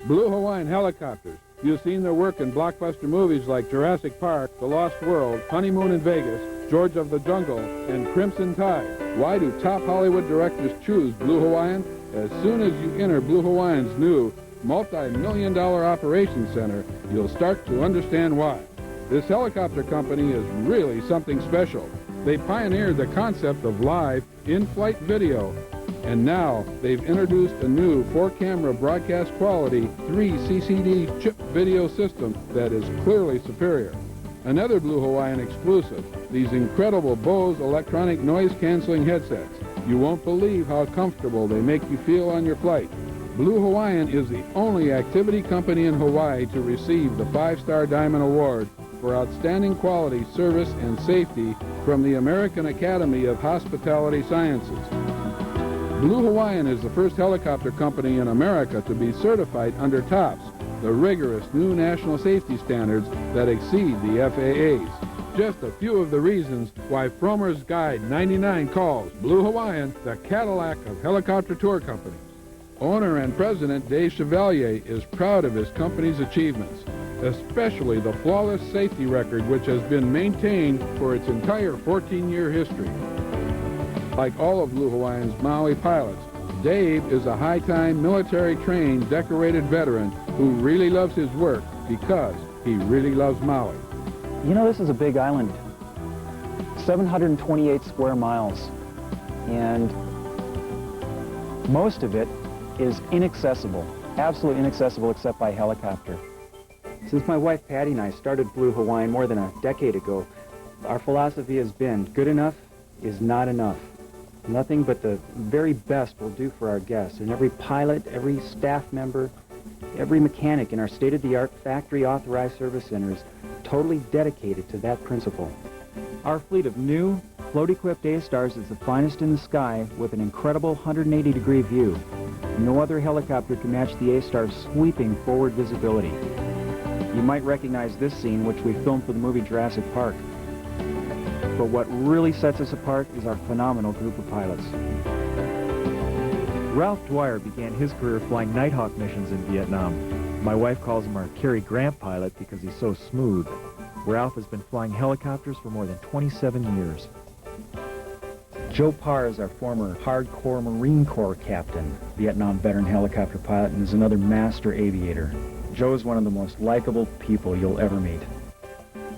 Blue Hawaiian helicopters. You've seen their work in blockbuster movies like Jurassic Park, The Lost World, Honeymoon in Vegas, George of the Jungle, and Crimson Tide. Why do top Hollywood directors choose Blue Hawaiian? As soon as you enter Blue Hawaiian's new multi-million-dollar operations center, you'll start to understand why. This helicopter company is really something special. They pioneered the concept of live, in-flight video, and now they've introduced a new 4-camera broadcast quality 3 CCD chip video system that is clearly superior. Another Blue Hawaiian exclusive, these incredible Bose electronic noise-canceling headsets. You won't believe how comfortable they make you feel on your flight. Blue Hawaiian is the only activity company in Hawaii to receive the 5-Star Diamond Award for outstanding quality, service, and safety from the American Academy of Hospitality Sciences. Blue Hawaiian is the first helicopter company in America to be certified under TOPS, the rigorous new national safety standards that exceed the FAA's. Just a few of the reasons why Fromer's Guide 99 calls Blue Hawaiian the Cadillac of helicopter tour companies. Owner and President Dave Chevalier is proud of his company's achievements, especially the flawless safety record which has been maintained for its entire 14-year history. Like all of Blue Hawaiian's Maui pilots, Dave is a high-time, military-trained, decorated veteran who really loves his work because he really loves Maui. You know, this is a big island, 728 square miles, and most of it is inaccessible, absolutely inaccessible except by helicopter. Since my wife Patty and I started Blue Hawaiian more than a decade ago, our philosophy has been good enough is not enough. Nothing but the very best will do for our guests, and every pilot, every staff member, every mechanic in our state-of-the-art factory-authorized service centers totally dedicated to that principle. Our fleet of new, float-equipped A-Stars is the finest in the sky with an incredible 180-degree view. No other helicopter can match the A-Star's sweeping forward visibility. You might recognize this scene, which we filmed for the movie Jurassic Park. But what really sets us apart is our phenomenal group of pilots. Ralph Dwyer began his career flying Nighthawk missions in Vietnam. My wife calls him our Cary Grant pilot because he's so smooth. Ralph has been flying helicopters for more than 27 years. Joe Parr is our former hardcore Marine Corps captain, Vietnam veteran helicopter pilot, and is another master aviator. Joe is one of the most likable people you'll ever meet.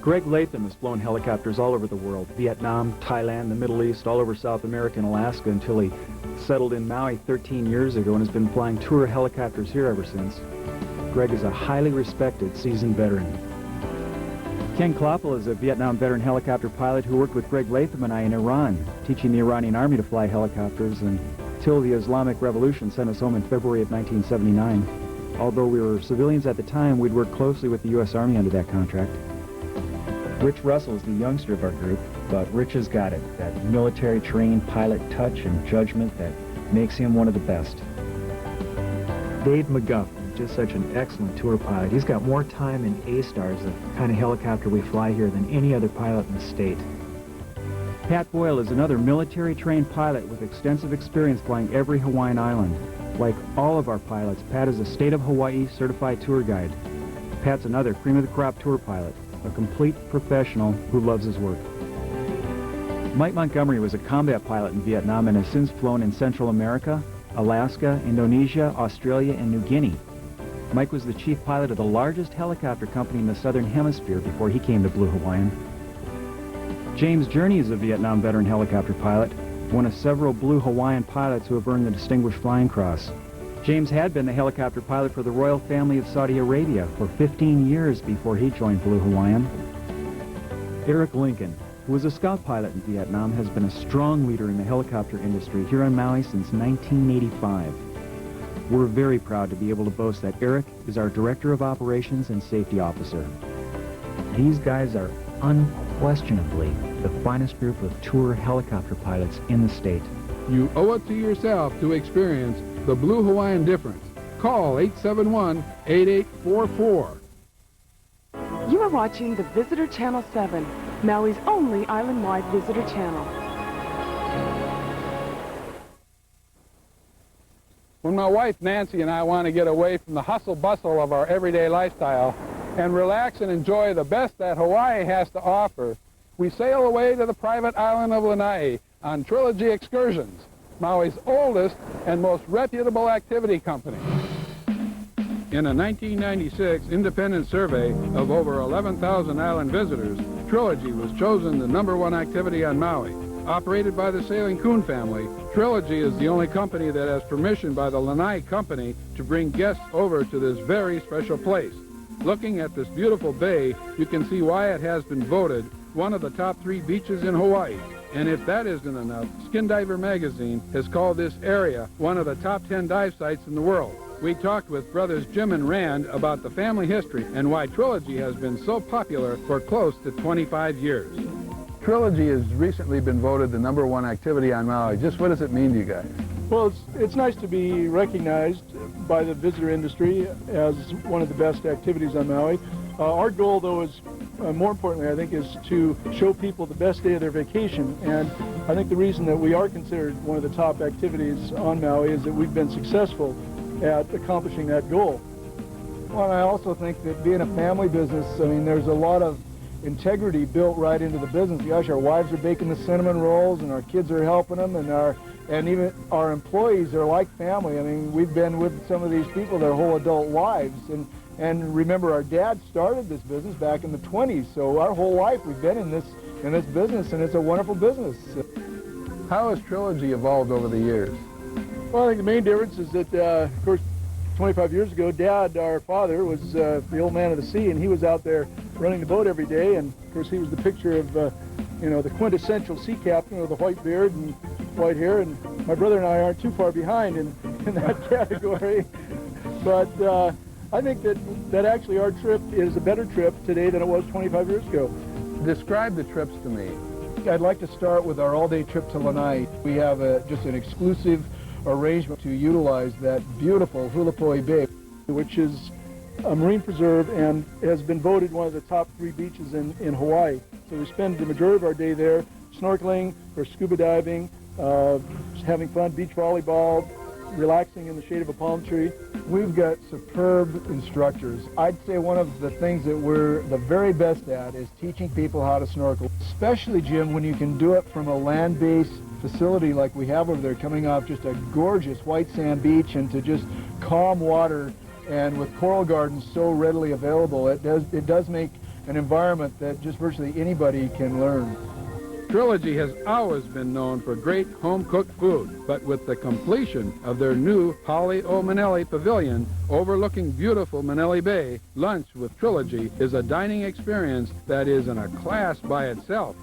Greg Latham has flown helicopters all over the world, Vietnam, Thailand, the Middle East, all over South America and Alaska until he settled in Maui 13 years ago and has been flying tour helicopters here ever since. Greg is a highly respected, seasoned veteran. Ken Kloppel is a Vietnam veteran helicopter pilot who worked with Greg Latham and I in Iran, teaching the Iranian army to fly helicopters until the Islamic Revolution sent us home in February of 1979. Although we were civilians at the time, we'd worked closely with the U.S. Army under that contract. Rich Russell is the youngster of our group, but Rich has got it, that military-trained pilot touch and judgment that makes him one of the best. Dave McGuff is just such an excellent tour pilot. He's got more time in A-Stars, the kind of helicopter we fly here, than any other pilot in the state. Pat Boyle is another military-trained pilot with extensive experience flying every Hawaiian island. Like all of our pilots, Pat is a State of Hawaii certified tour guide. Pat's another cream-of-the-crop tour pilot, a complete professional who loves his work. Mike Montgomery was a combat pilot in Vietnam and has since flown in Central America, Alaska, Indonesia, Australia, and New Guinea. Mike was the chief pilot of the largest helicopter company in the Southern Hemisphere before he came to Blue Hawaiian. James Journey is a Vietnam veteran helicopter pilot, one of several Blue Hawaiian pilots who have earned the Distinguished Flying Cross. James had been the helicopter pilot for the royal family of Saudi Arabia for 15 years before he joined Blue Hawaiian. Eric Lincoln, who was a scout pilot in Vietnam, has been a strong leader in the helicopter industry here on Maui since 1985. We're very proud to be able to boast that Eric is our Director of Operations and Safety Officer. These guys are unquestionably the finest group of tour helicopter pilots in the state. You owe it to yourself to experience the Blue Hawaiian difference. Call 871-8844. You are watching the Visitor Channel 7, Maui's only island-wide visitor channel. When my wife Nancy and I want to get away from the hustle bustle of our everyday lifestyle and relax and enjoy the best that Hawaii has to offer, we sail away to the private island of Lanai on Trilogy Excursions, Maui's oldest and most reputable activity company. In a 1996 independent survey of over 11,000 island visitors, Trilogy was chosen the #1 activity on Maui. Operated by the Sailing Coon family, Trilogy is the only company that has permission by the Lanai Company to bring guests over to this very special place. Looking at this beautiful bay, you can see why it has been voted one of the top 3 beaches in Hawaii. And if that isn't enough, Skin Diver magazine has called this area one of the top 10 dive sites in the world. We talked with brothers Jim and Rand about the family history and why Trilogy has been so popular for close to 25 years. Trilogy has recently been voted the #1 activity on Maui. Just what does it mean to you guys? Well, it's nice to be recognized by the visitor industry as one of the best activities on Maui. Our goal, though, is more importantly, I think, is to show people the best day of their vacation. And I think the reason that we are considered one of the top activities on Maui is that we've been successful at accomplishing that goal. Well, and I also think that being a family business, I mean, there's a lot of integrity built right into the business. Gosh, our wives are baking the cinnamon rolls, and our kids are helping them, and even our employees are like family. I mean, we've been with some of these people their whole adult lives, and remember, our dad started this business back in the 20s, so our whole life we've been in this business, and it's a wonderful business. How has Trilogy evolved over the years? Well, I think the main difference is that, of course, 25 years ago, Dad, our father, was the old man of the sea, and he was out there running the boat every day. And of course, he was the picture of, the quintessential sea captain with the white beard and white hair. And my brother and I aren't too far behind in that category. But I think that actually our trip is a better trip today than it was 25 years ago. Describe the trips to me. I'd like to start with our all-day trip to Lanai. We have just an exclusive arrangement to utilize that beautiful Hulapoi Bay, which is a marine preserve and has been voted one of the top 3 beaches in Hawaii. So we spend the majority of our day there snorkeling or scuba diving, having fun, beach volleyball, relaxing in the shade of a palm tree. We've got superb instructors. I'd say one of the things that we're the very best at is teaching people how to snorkel, especially, Jim, when you can do it from a land-based facility like we have over there, coming off just a gorgeous white sand beach into just calm water, and with coral gardens so readily available, it does make an environment that just virtually anybody can learn. Trilogy has always been known for great home-cooked food, but with the completion of their new Hale o Manele Pavilion overlooking beautiful Manele Bay, lunch with Trilogy is a dining experience that is in a class by itself.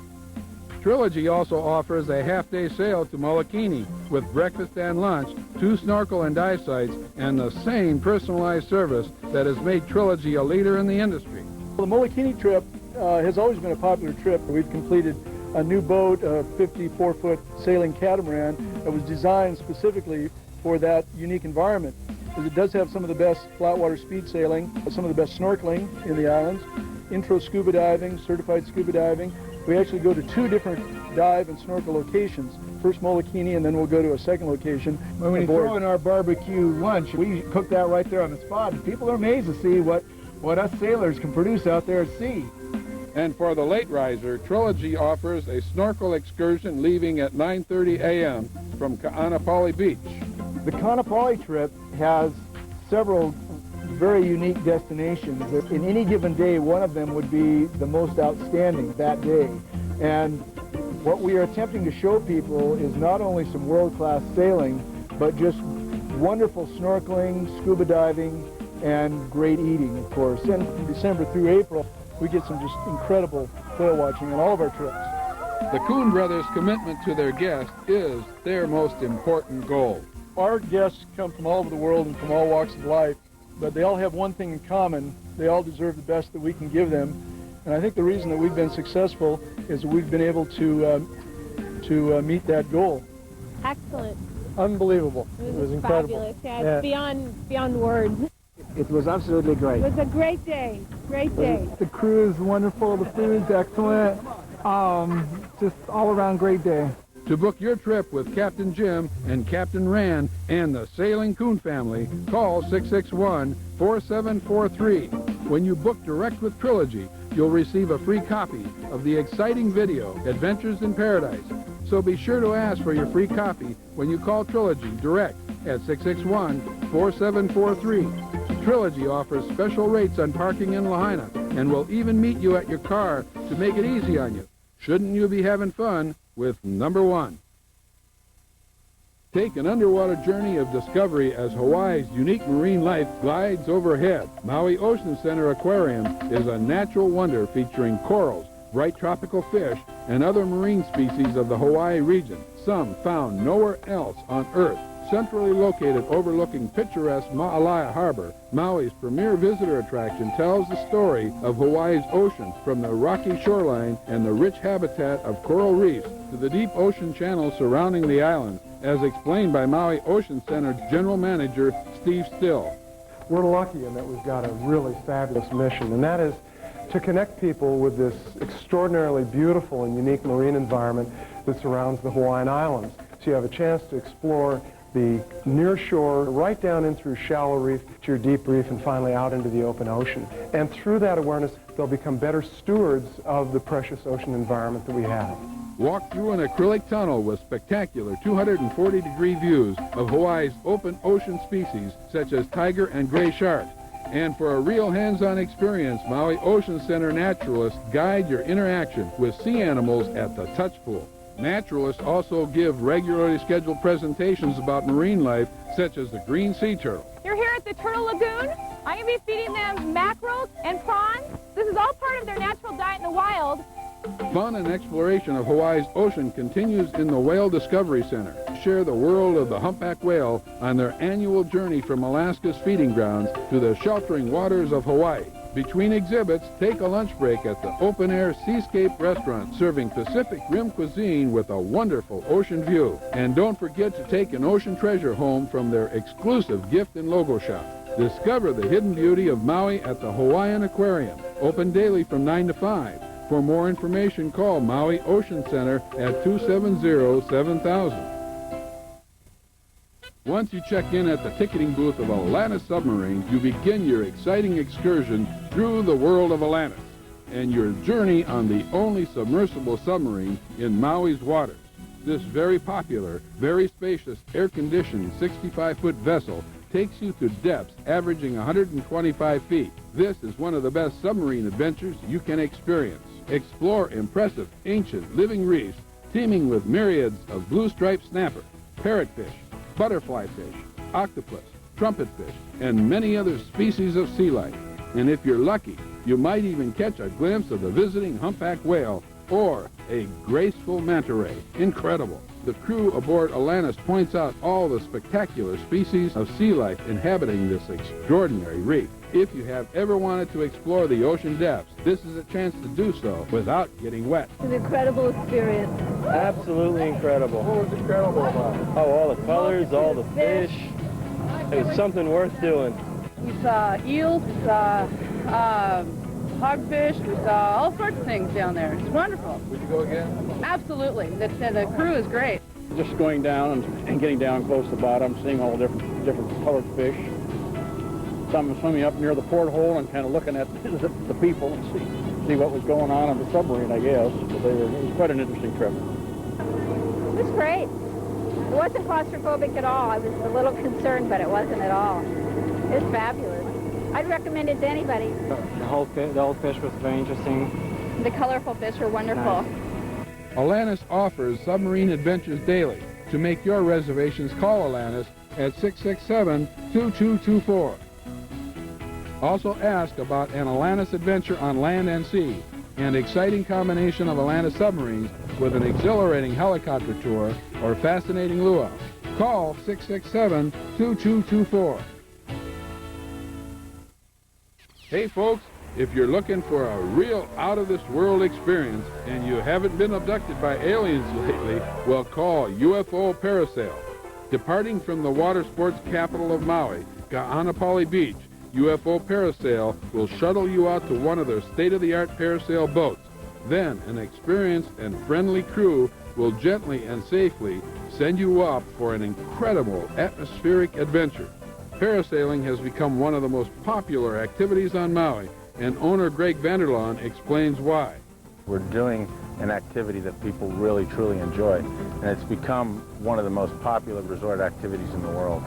Trilogy also offers a half-day sail to Molokini with breakfast and lunch, 2 snorkel and dive sites, and the same personalized service that has made Trilogy a leader in the industry. Well, the Molokini trip has always been a popular trip. We've completed a new boat, a 54-foot sailing catamaran that was designed specifically for that unique environment. Because it does have some of the best flatwater speed sailing, some of the best snorkeling in the islands, intro scuba diving, certified scuba diving. We actually go to 2 different dive and snorkel locations. First Molokini, and then we'll go to a second location. When we throw in our barbecue lunch, we cook that right there on the spot, and people are amazed to see what us sailors can produce out there at sea. And for the late riser, Trilogy offers a snorkel excursion leaving at 9:30 a.m. from Ka'anapali Beach. The Ka'anapali trip has several very unique destinations. In any given day, one of them would be the most outstanding that day. And what we are attempting to show people is not only some world-class sailing, but just wonderful snorkeling, scuba diving, and great eating, of course. And from December through April, we get some just incredible whale watching on all of our trips. The Coon brothers' commitment to their guests is their most important goal. Our guests come from all over the world and from all walks of life, but they all have one thing in common. They all deserve the best that we can give them. And I think the reason that we've been successful is that we've been able to meet that goal. Excellent. Unbelievable. It was incredible. Fabulous. Yeah, it's beyond words. It was absolutely great. It was a great day. Great day. The crew is wonderful. The food's excellent. Just all around great day. To book your trip with Captain Jim and Captain Rand and the Sailing Coon family, call 661-4743. When you book direct with Trilogy, you'll receive a free copy of the exciting video, Adventures in Paradise. So be sure to ask for your free copy when you call Trilogy direct at 661-4743. Trilogy offers special rates on parking in Lahaina and will even meet you at your car to make it easy on you. Shouldn't you be having fun with number one? Take an underwater journey of discovery as Hawaii's unique marine life glides overhead. Maui Ocean Center Aquarium is a natural wonder featuring corals, bright tropical fish, and other marine species of the Hawaii region, some found nowhere else on Earth. Centrally located overlooking picturesque Ma'alaia Harbor, Maui's premier visitor attraction tells the story of Hawaii's ocean, from the rocky shoreline and the rich habitat of coral reefs to the deep ocean channels surrounding the island, as explained by Maui Ocean Center General Manager Steve Still. We're lucky in that we've got a really fabulous mission, and that is to connect people with this extraordinarily beautiful and unique marine environment that surrounds the Hawaiian Islands. So you have a chance to explore the near shore, right down in through shallow reef to your deep reef, and finally out into the open ocean. And through that awareness, they'll become better stewards of the precious ocean environment that we have. Walk through an acrylic tunnel with spectacular 240-degree views of Hawaii's open ocean species, such as tiger and gray shark. And for a real hands-on experience, Maui Ocean Center naturalists guide your interaction with sea animals at the touch pool. Naturalists also give regularly scheduled presentations about marine life, such as the green sea turtle. You're here at the Turtle Lagoon. I'm going to be feeding them mackerel and prawns. This is all part of their natural diet in the wild. Fun and exploration of Hawaii's ocean continues in the Whale Discovery Center. Share the world of the humpback whale on their annual journey from Alaska's feeding grounds to the sheltering waters of Hawaii. Between exhibits, take a lunch break at the open-air Seascape restaurant serving Pacific Rim cuisine with a wonderful ocean view. And don't forget to take an ocean treasure home from their exclusive gift and logo shop. Discover the hidden beauty of Maui at the Hawaiian Aquarium, open daily from 9 to 5. For more information, call Maui Ocean Center at 270-7000. Once you check in at the ticketing booth of Atlantis Submarines, you begin your exciting excursion through the world of Atlantis and your journey on the only submersible submarine in Maui's waters. This very popular, very spacious, air-conditioned 65-foot vessel takes you to depths averaging 125 feet. This is one of the best submarine adventures you can experience. Explore impressive, ancient, living reefs teeming with myriads of blue-striped snapper, parrotfish, butterfly fish, octopus, trumpetfish, and many other species of sea life. And if you're lucky, you might even catch a glimpse of the visiting humpback whale or a graceful manta ray. Incredible. The crew aboard Atlantis points out all the spectacular species of sea life inhabiting this extraordinary reef. If you have ever wanted to explore the ocean depths, this is a chance to do so without getting wet. It's an incredible experience. Absolutely incredible. What was incredible about it? Oh, all the colors, all the fish. It was something worth doing. We saw eels, we saw hogfish, we saw all sorts of things down there. It's wonderful. Would you go again? Absolutely. The crew is great. Just going down and getting down close to the bottom, seeing all the different colored fish. Some swimming up near the porthole and kind of looking at the people and see what was going on the submarine, I guess. But it was quite an interesting trip. It was great. It wasn't claustrophobic at all. I was a little concerned, but it wasn't at all. It was fabulous. I'd recommend it to anybody. The whole fish was very interesting. The colorful fish were wonderful. Nice. Atlantis offers submarine adventures daily. To make your reservations, call Atlantis at 667-2224. Also ask about an Atlantis adventure on land and sea, an exciting combination of Atlantis submarines with an exhilarating helicopter tour or fascinating luau. Call 667-2224. Hey folks, if you're looking for a real out-of-this-world experience and you haven't been abducted by aliens lately, well, call UFO Parasail. Departing from the water sports capital of Maui, Ka'anapali Beach, UFO Parasail will shuttle you out to one of their state-of-the-art parasail boats. Then, an experienced and friendly crew will gently and safely send you up for an incredible atmospheric adventure. Parasailing has become one of the most popular activities on Maui, and owner Greg Vanderlaan explains why. We're doing an activity that people really truly enjoy, and it's become one of the most popular resort activities in the world.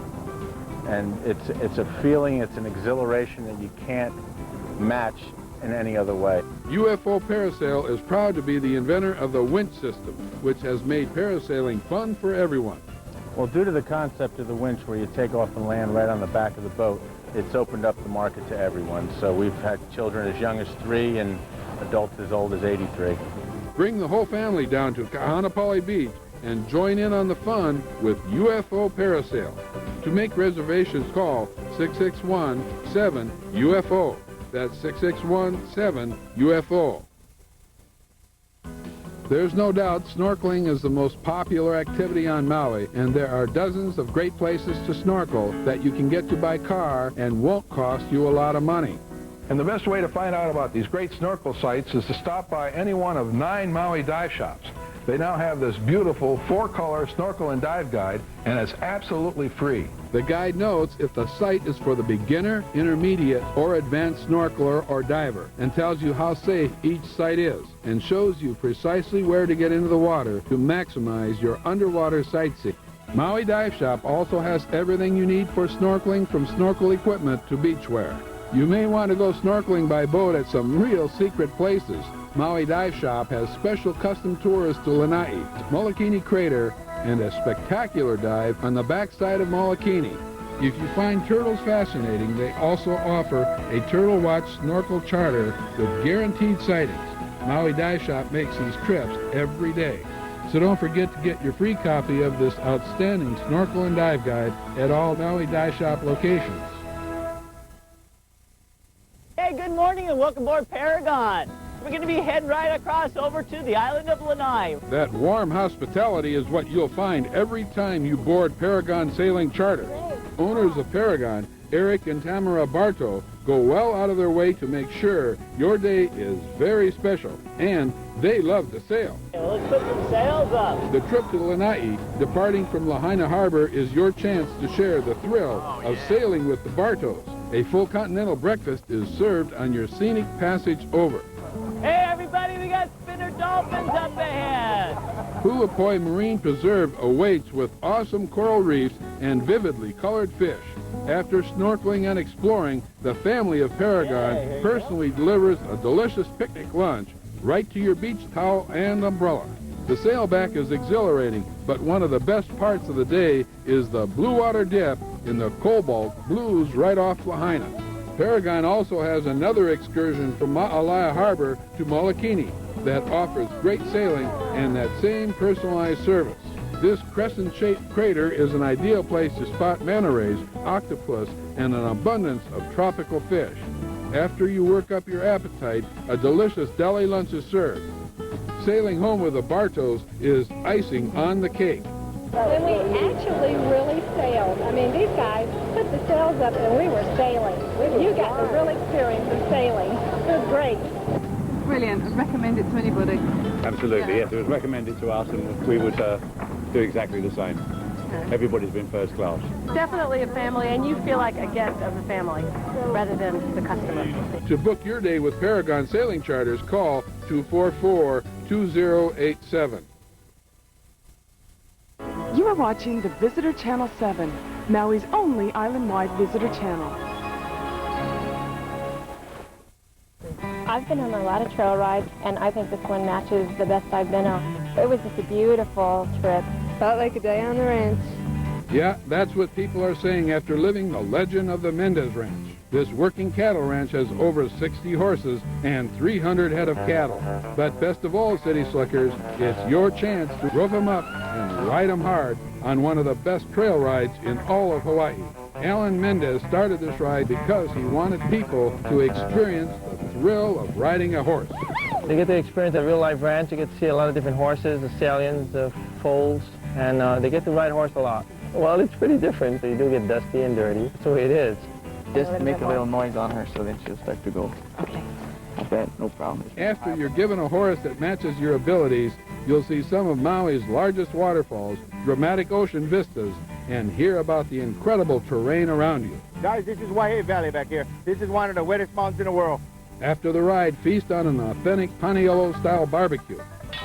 And it's a feeling, it's an exhilaration that you can't match in any other way. UFO Parasail is proud to be the inventor of the winch system, which has made parasailing fun for everyone. Well, due to the concept of the winch where you take off and land right on the back of the boat, it's opened up the market to everyone. So we've had children as young as 3 and adults as old as 83. Bring the whole family down to Kahanapali Beach and join in on the fun with UFO Parasail. To make reservations, call 661-7-UFO. That's 661-7-UFO. There's no doubt snorkeling is the most popular activity on Maui, and there are dozens of great places to snorkel that you can get to by car and won't cost you a lot of money. And the best way to find out about these great snorkel sites is to stop by any one of 9 Maui dive shops. They now have this beautiful 4-color snorkel and dive guide, and it's absolutely free. The guide notes if the site is for the beginner, intermediate, or advanced snorkeler or diver, and tells you how safe each site is, and shows you precisely where to get into the water to maximize your underwater sightseeing. Maui Dive Shop also has everything you need for snorkeling, from snorkel equipment to beachwear. You may want to go snorkeling by boat at some real secret places. Maui Dive Shop has special custom tours to Lanai, Molokini Crater, and a spectacular dive on the backside of Molokini. If you find turtles fascinating, they also offer a Turtle Watch snorkel charter with guaranteed sightings. Maui Dive Shop makes these trips every day. So don't forget to get your free copy of this outstanding snorkel and dive guide at all Maui Dive Shop locations. Hey, good morning and welcome aboard Paragon. We're going to be heading right across over to the island of Lanai. That warm hospitality is what you'll find every time you board Paragon Sailing Charter. Owners of Paragon, Eric and Tamara Barto, go well out of their way to make sure your day is very special, and they love to sail. Let's put some sails up. The trip to Lanai, departing from Lahaina Harbor, is your chance to share the thrill of sailing with the Bartos. A full continental breakfast is served on your scenic passage over. Hey everybody, we got spinner dolphins up ahead. Hulapoi Marine Preserve awaits with awesome coral reefs and vividly colored fish. After snorkeling and exploring, the family of Paragon personally delivers a delicious picnic lunch right to your beach towel and umbrella. The sailback is exhilarating, but one of the best parts of the day is the blue water dip in the Cobalt Blues right off Lahaina. Paragon also has another excursion from Ma'alaya Harbor to Molokini that offers great sailing and that same personalized service. This crescent-shaped crater is an ideal place to spot manta rays, octopus, and an abundance of tropical fish. After you work up your appetite, a delicious deli lunch is served. Sailing home with the Bartos is icing on the cake. When we actually really sailed, I mean, these guys put the sails up and we were sailing. You got the real experience of sailing. It was great. Brilliant. I'd recommend it to anybody. Absolutely, yes. It was recommended to us, and we would do exactly the same. Everybody's been first class. Definitely a family, and you feel like a guest of the family rather than the customer. To book your day with Paragon Sailing Charters, call 244-2087. You are watching the Visitor Channel 7, Maui's only island-wide visitor channel. I've been on a lot of trail rides, and I think this one matches the best I've been on. It was just a beautiful trip. Felt like a day on the ranch. Yeah, that's what people are saying after living the legend of the Mendez Ranch. This working cattle ranch has over 60 horses and 300 head of cattle. But best of all, City Slickers, it's your chance to rough them up and ride them hard on one of the best trail rides in all of Hawaii. Alan Mendez started this ride because he wanted people to experience the thrill of riding a horse. They get to experience a real-life ranch. You get to see a lot of different horses, the stallions, the foals, and they get to ride horse a lot. Well, it's pretty different. You do get dusty and dirty. That's the way it is. Just make a little noise on her so then she'll start to go. Okay. I bet, no problem. After you're given a horse that matches your abilities, You'll see some of Maui's largest waterfalls, dramatic ocean vistas, and hear about the incredible terrain around you. Guys, this is Kihei Valley back here. This is one of the wettest mountains in the world. After the ride, feast on an authentic Paniolo-style barbecue.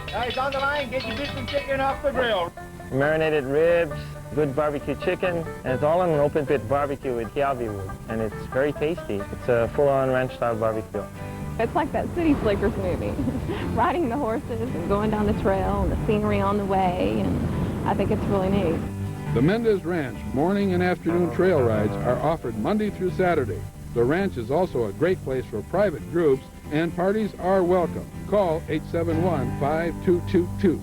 Guys, on the line, get your beef and chicken off the grill. Marinated ribs, good barbecue chicken, and it's all on an open pit barbecue with kiawe wood, and it's very tasty. It's a full-on ranch-style barbecue. It's like that City Slickers movie, riding the horses and going down the trail and the scenery on the way, and I think it's really neat. The Mendez Ranch morning and afternoon trail rides are offered Monday through Saturday. The ranch is also a great place for private groups, and parties are welcome. Call 871-5222.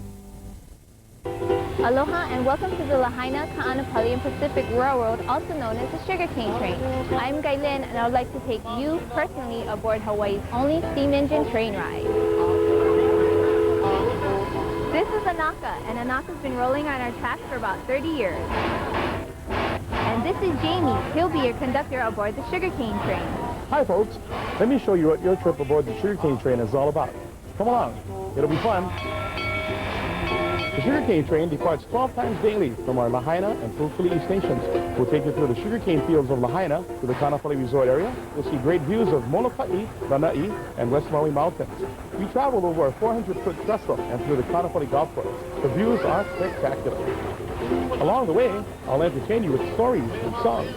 Aloha and welcome to the Lahaina, Ka'anapali, and Pacific Railroad, also known as the Sugarcane Train. I'm Gailin, and I would like to take you personally aboard Hawaii's only steam engine train ride. This is Anaka, and Anaka's been rolling on our tracks for about 30 years. And this is Jamie. He'll be your conductor aboard the Sugarcane Train. Hi folks, let me show you what your trip aboard the Sugarcane Train is all about. Come along, it'll be fun. The Sugarcane Train departs 12 times daily from our Lahaina and Pukali'i stations. We'll take you through the sugarcane fields of Lahaina to the Kaanapali Resort area. You'll see great views of Moloka'i, Lanai, and West Maui Mountains. We traveled over a 400-foot trestle and through the Kaanapali Golf Course. The views are spectacular. Along the way, I'll entertain you with stories and songs.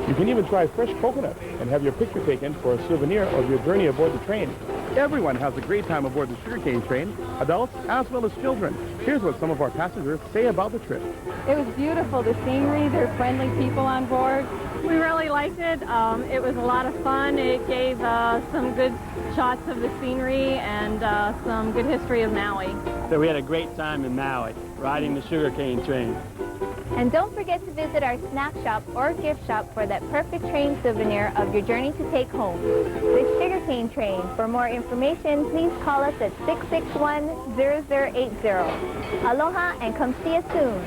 You can even try fresh coconut and have your picture taken for a souvenir of your journey aboard the train. Everyone has a great time aboard the Sugarcane Train, adults as well as children. Here's what some of our passengers say about the trip. It was beautiful, the scenery, there were friendly people on board. We really liked it. It was a lot of fun. It gave some good shots of the scenery and some good history of Maui. So we had a great time in Maui, riding the Sugarcane Train. And don't forget to visit our snack shop or gift shop for that perfect train souvenir of your journey to take home. The Sugarcane Train. For more information, please call us at 661-0080. Aloha and come see us soon.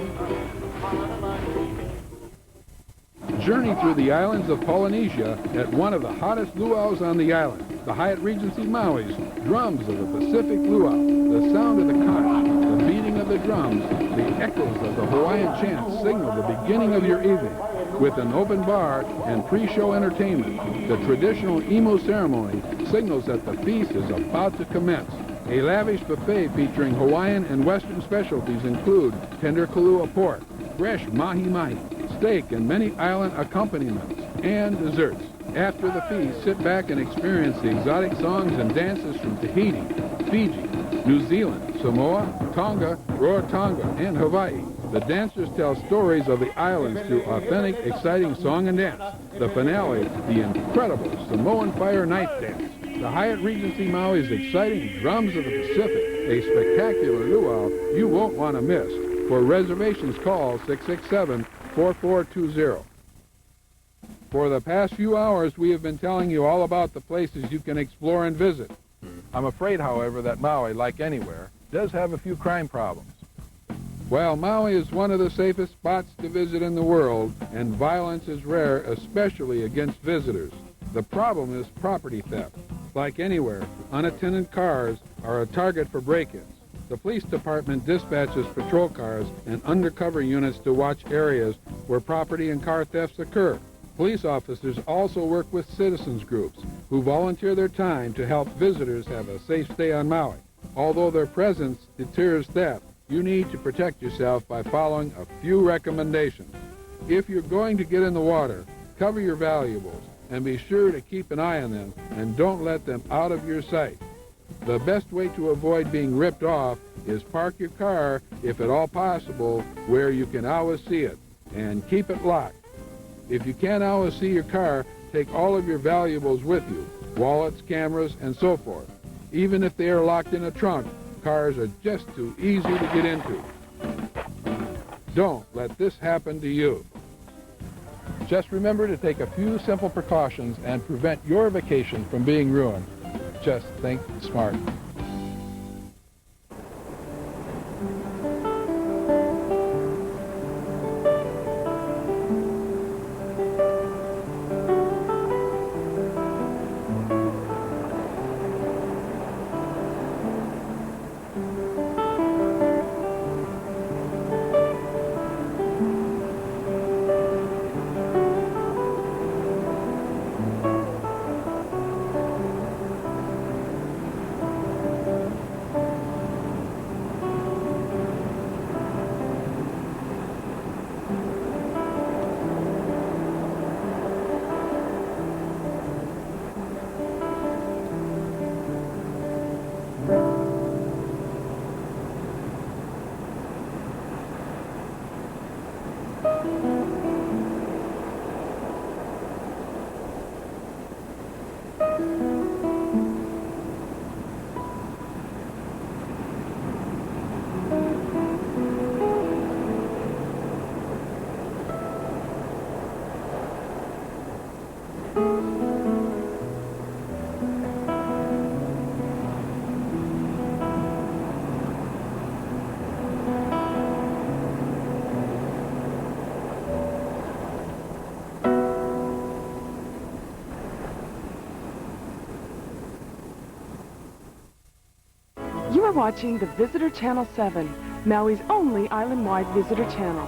Journey through the islands of Polynesia at one of the hottest luau's on the island, the Hyatt Regency Maui's Drums of the Pacific Luau. The sound of the conch, the beating of the drums, the echoes of the Hawaiian chants signal the beginning of your evening. With an open bar and pre-show entertainment, the traditional imu ceremony signals that the feast is about to commence. A lavish buffet featuring Hawaiian and Western specialties include tender kalua pork, fresh mahi-mahi, steak, and many island accompaniments, and desserts. After the feast, sit back and experience the exotic songs and dances from Tahiti, Fiji, New Zealand, Samoa, Tonga, Rarotonga, and Hawaii. The dancers tell stories of the islands through authentic, exciting song and dance. The finale, the incredible Samoan Fire Night Dance. The Hyatt Regency Maui's exciting Drums of the Pacific, a spectacular luau you won't want to miss. For reservations, call 667-4420. For the past few hours, we have been telling you all about the places you can explore and visit. I'm afraid, however, that Maui, like anywhere, does have a few crime problems. While Maui is one of the safest spots to visit in the world, and violence is rare, especially against visitors, the problem is property theft. Like anywhere, unattended cars are a target for break-ins. The police department dispatches patrol cars and undercover units to watch areas where property and car thefts occur. Police officers also work with citizens groups who volunteer their time to help visitors have a safe stay on Maui. Although their presence deters theft, you need to protect yourself by following a few recommendations. If you're going to get in the water, cover your valuables and be sure to keep an eye on them and don't let them out of your sight. The best way to avoid being ripped off is park your car, if at all possible, where you can always see it, and keep it locked. If you can't always see your car, take all of your valuables with you, wallets, cameras, and so forth. Even if they are locked in a trunk, cars are just too easy to get into. Don't let this happen to you. Just remember to take a few simple precautions and prevent your vacation from being ruined. Just think smart. You are watching the Visitor Channel 7, Maui's only island-wide visitor channel.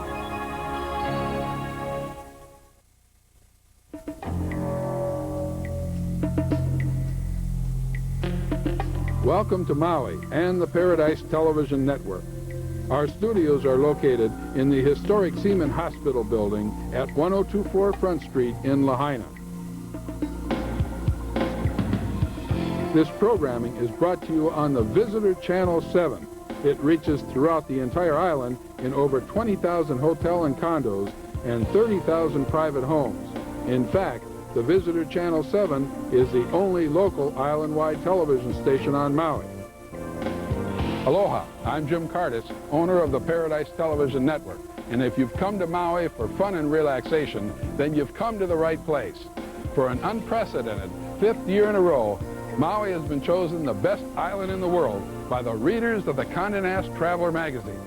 Welcome to Maui and the Paradise Television Network. Our studios are located in the historic Seaman Hospital building at 1024 Front Street in Lahaina. This programming is brought to you on the Visitor Channel 7. It reaches throughout the entire island in over 20,000 hotel and condos and 30,000 private homes. In fact, the Visitor Channel 7 is the only local island-wide television station on Maui. Aloha, I'm Jim Cardis, owner of the Paradise Television Network. And if you've come to Maui for fun and relaxation, then you've come to the right place. For an unprecedented 5th year in a row, Maui has been chosen the best island in the world by the readers of the Condé Nast Traveler magazine.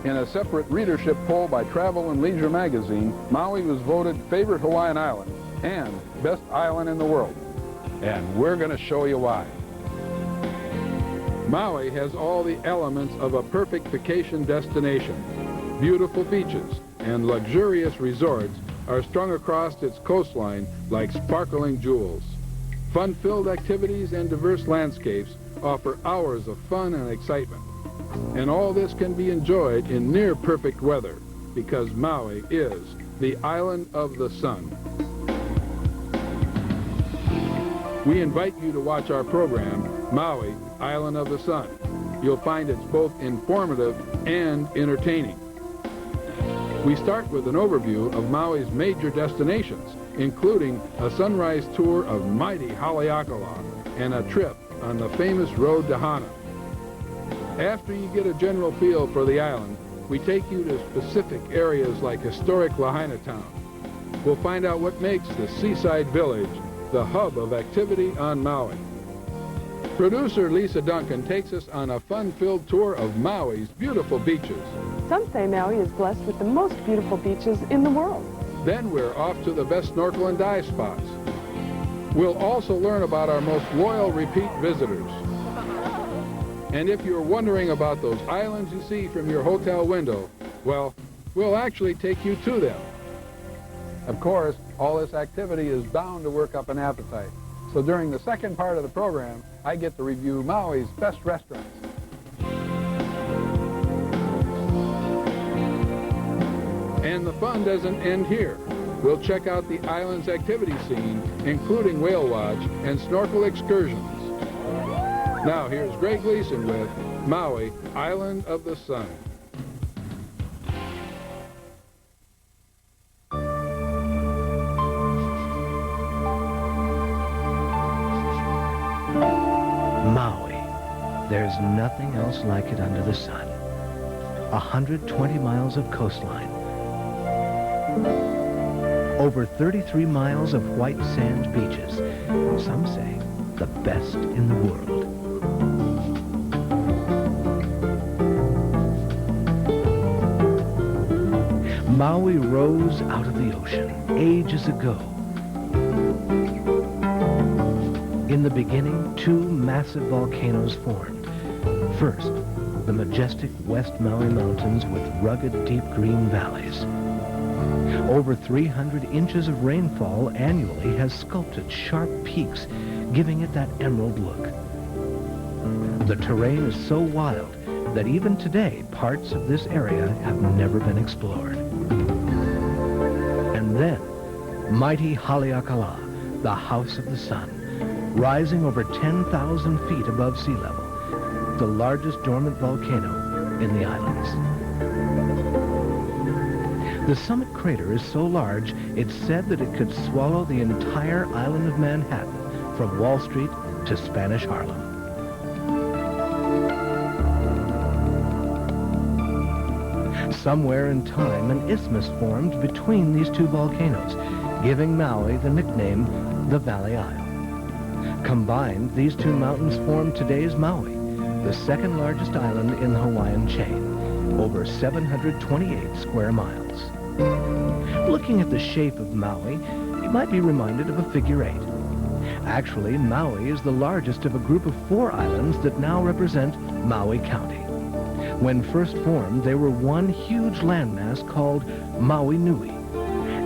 In a separate readership poll by Travel and Leisure magazine, Maui was voted favorite Hawaiian island and best island in the world. And we're going to show you why. Maui has all the elements of a perfect vacation destination. Beautiful beaches and luxurious resorts are strung across its coastline like sparkling jewels. Fun-filled activities and diverse landscapes offer hours of fun and excitement. And all this can be enjoyed in near-perfect weather because Maui is the island of the sun. We invite you to watch our program, Maui, Island of the Sun. You'll find it's both informative and entertaining. We start with an overview of Maui's major destinations, including a sunrise tour of mighty Haleakala and a trip on the famous road to Hana. After you get a general feel for the island, we take you to specific areas like historic Lahaina town. We'll find out what makes the seaside village the hub of activity on Maui. Producer Lisa Duncan takes us on a fun-filled tour of Maui's beautiful beaches. Some say Maui is blessed with the most beautiful beaches in the world. Then we're off to the best snorkel and dive spots. We'll also learn about our most loyal repeat visitors. And if you're wondering about those islands you see from your hotel window, well, we'll actually take you to them. Of course, all this activity is bound to work up an appetite. So during the second part of the program, I get to review Maui's best restaurants. And the fun doesn't end here. We'll check out the island's activity scene, including whale watch and snorkel excursions. Now here's Greg Gleason with Maui, Island of the Sun. Maui. There's nothing else like it under the sun. 120 miles of coastline. Over 33 miles of white sand beaches. Some say the best in the world. Maui rose out of the ocean ages ago. In the beginning, two massive volcanoes formed. First, the majestic West Maui Mountains with rugged, deep green valleys. Over 300 inches of rainfall annually has sculpted sharp peaks, giving it that emerald look. The terrain is so wild that even today, parts of this area have never been explored. And then, mighty Haleakala, the House of the Sun, rising over 10,000 feet above sea level, the largest dormant volcano in the islands. The summit crater is so large, it's said that it could swallow the entire island of Manhattan from Wall Street to Spanish Harlem. Somewhere in time, an isthmus formed between these two volcanoes, giving Maui the nickname the Valley Isle. Combined, these two mountains form today's Maui, the second largest island in the Hawaiian chain, over 728 square miles. Looking at the shape of Maui, you might be reminded of a figure eight. Actually, Maui is the largest of a group of 4 islands that now represent Maui County. When first formed, they were one huge landmass called Maui Nui.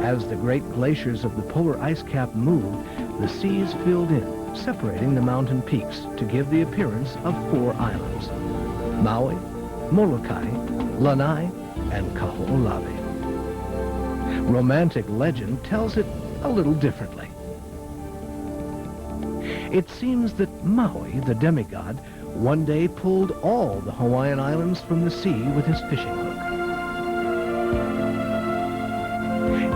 As the great glaciers of the polar ice cap moved, the seas filled in, separating the mountain peaks to give the appearance of 4 islands: Maui, Molokai, Lanai, and Kaho'olawe. Romantic legend tells it a little differently. It seems that Maui, the demigod, one day pulled all the Hawaiian Islands from the sea with his fishing hook.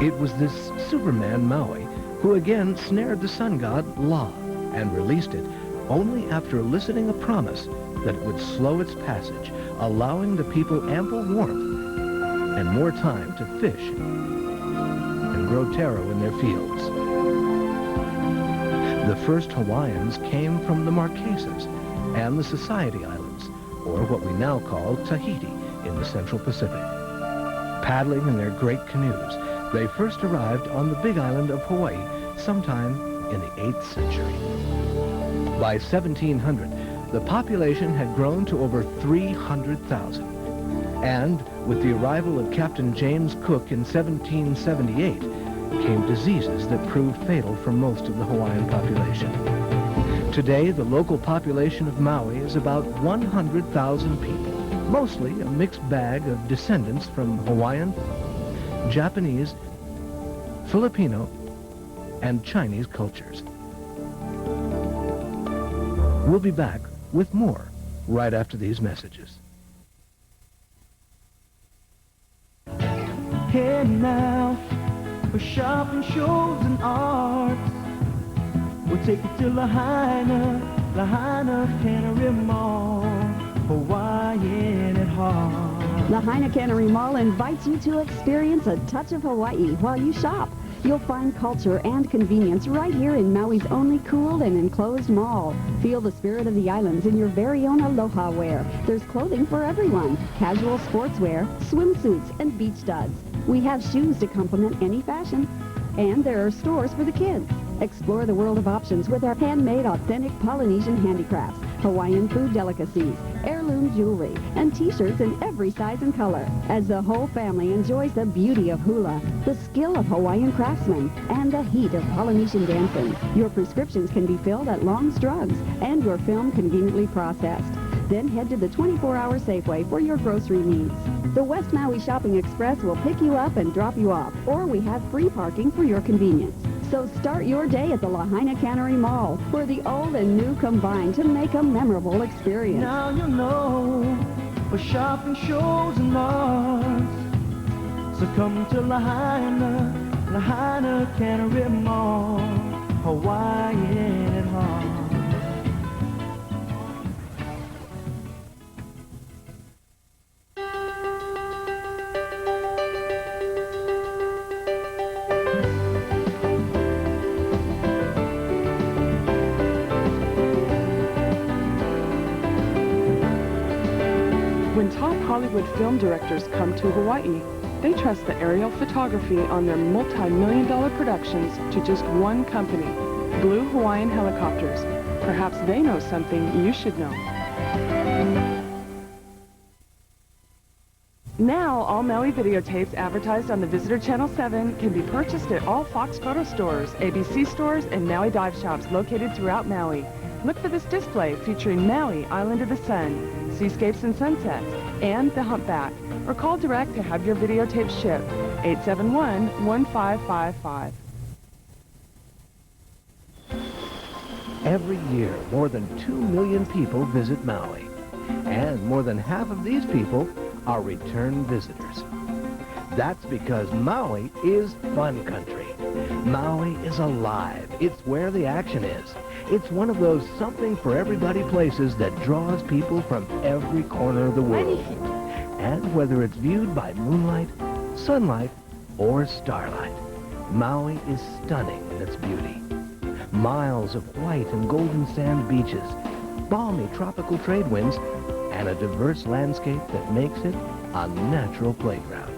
It was this Superman Maui who again snared the sun god La and released it only after eliciting a promise that it would slow its passage, allowing the people ample warmth and more time to fish and grow taro in their fields. The first Hawaiians came from the Marquesas and the Society Islands, or what we now call Tahiti in the Central Pacific. Paddling in their great canoes, they first arrived on the big island of Hawaii sometime in the 8th century. By 1700, the population had grown to over 300,000. And with the arrival of Captain James Cook in 1778, came diseases that proved fatal for most of the Hawaiian population. Today, the local population of Maui is about 100,000 people, mostly a mixed bag of descendants from Hawaiian, Japanese, Filipino, and Chinese cultures. We'll be back with more right after these messages. Hey now, for shopping, shows, and arts, we'll take you to Lahaina Cannery Mall, Hawaiian at heart. Lahaina Cannery Mall invites you to experience a touch of Hawaii while you shop. You'll find culture and convenience right here in Maui's only cooled and enclosed mall. Feel the spirit of the islands in your very own aloha wear. There's clothing for everyone: casual sportswear, swimsuits, and beach studs. We have shoes to complement any fashion. And there are stores for the kids. Explore the world of options with our handmade, authentic Polynesian handicrafts, Hawaiian food delicacies, heirloom jewelry, and t-shirts in every size and color. As the whole family enjoys the beauty of hula, the skill of Hawaiian craftsmen, and the heat of Polynesian dancing. Your prescriptions can be filled at Long's Drugs and your film conveniently processed. Then head to the 24-hour Safeway for your grocery needs. The West Maui Shopping Express will pick you up and drop you off, or we have free parking for your convenience. So start your day at the Lahaina Cannery Mall, where the old and new combine to make a memorable experience. Now you know, for shopping, shows, and arts, so come to Lahaina Cannery Mall, Hawaiian at heart. When top Hollywood film directors come to Hawaii, they trust the aerial photography on their multi-million-dollar productions to just one company, Blue Hawaiian Helicopters. Perhaps they know something you should know. Now, all Maui videotapes advertised on the Visitor Channel 7 can be purchased at all Fox Photo stores, ABC stores, and Maui dive shops located throughout Maui. Look for this display featuring Maui, Island of the Sun, Seascapes and Sunsets, and The Humpback, or call direct to have your videotape shipped, 871-1555. Every year, more than 2 million people visit Maui, and more than half of these people are return visitors. That's because Maui is fun country. Maui is alive. It's where the action is. It's one of those something-for-everybody places that draws people from every corner of the world. And whether it's viewed by moonlight, sunlight, or starlight, Maui is stunning in its beauty. Miles of white and golden sand beaches, balmy tropical trade winds, and a diverse landscape that makes it a natural playground.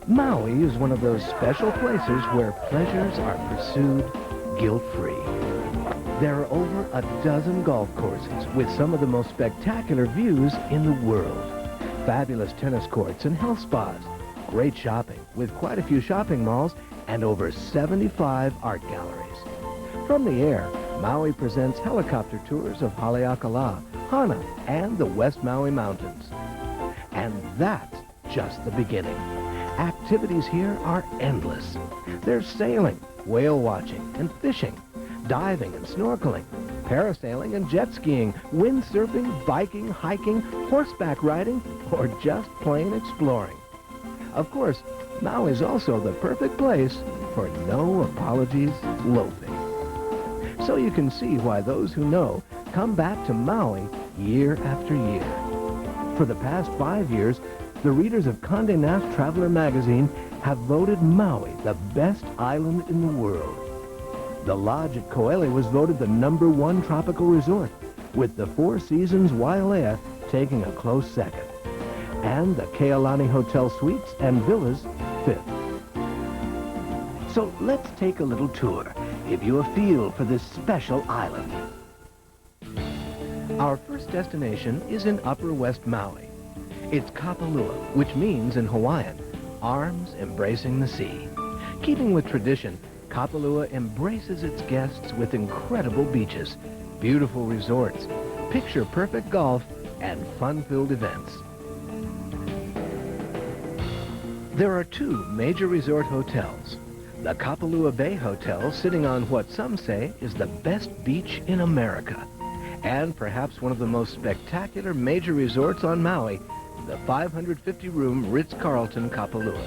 Maui is one of those special places where pleasures are pursued guilt-free. There are over a dozen golf courses with some of the most spectacular views in the world. Fabulous tennis courts and health spas. Great shopping with quite a few shopping malls and over 75 art galleries. From the air, Maui presents helicopter tours of Haleakala, Hana, and the West Maui Mountains. And that's just the beginning. Activities here are endless. There's sailing, whale watching, and fishing, diving and snorkeling, parasailing and jet skiing, windsurfing, biking, hiking, horseback riding, or just plain exploring. Of course, Maui is also the perfect place for no apologies loafing. So you can see why those who know come back to Maui year after year. For the past 5 years, the readers of Condé Nast Traveler magazine have voted Maui the best island in the world. The lodge at Ko'ele was voted the #1 tropical resort, with the Four Seasons Wailea taking a close second, and the Kealani Hotel Suites and Villas 5th. So let's take a little tour, give you a feel for this special island. Our first destination is in Upper West Maui. It's Kapalua, which means in Hawaiian, arms embracing the sea. Keeping with tradition, Kapalua embraces its guests with incredible beaches, beautiful resorts, picture-perfect golf, and fun-filled events. There are 2 major resort hotels. The Kapalua Bay Hotel, sitting on what some say is the best beach in America, and perhaps one of the most spectacular major resorts on Maui, the 550-room Ritz-Carlton Kapalua.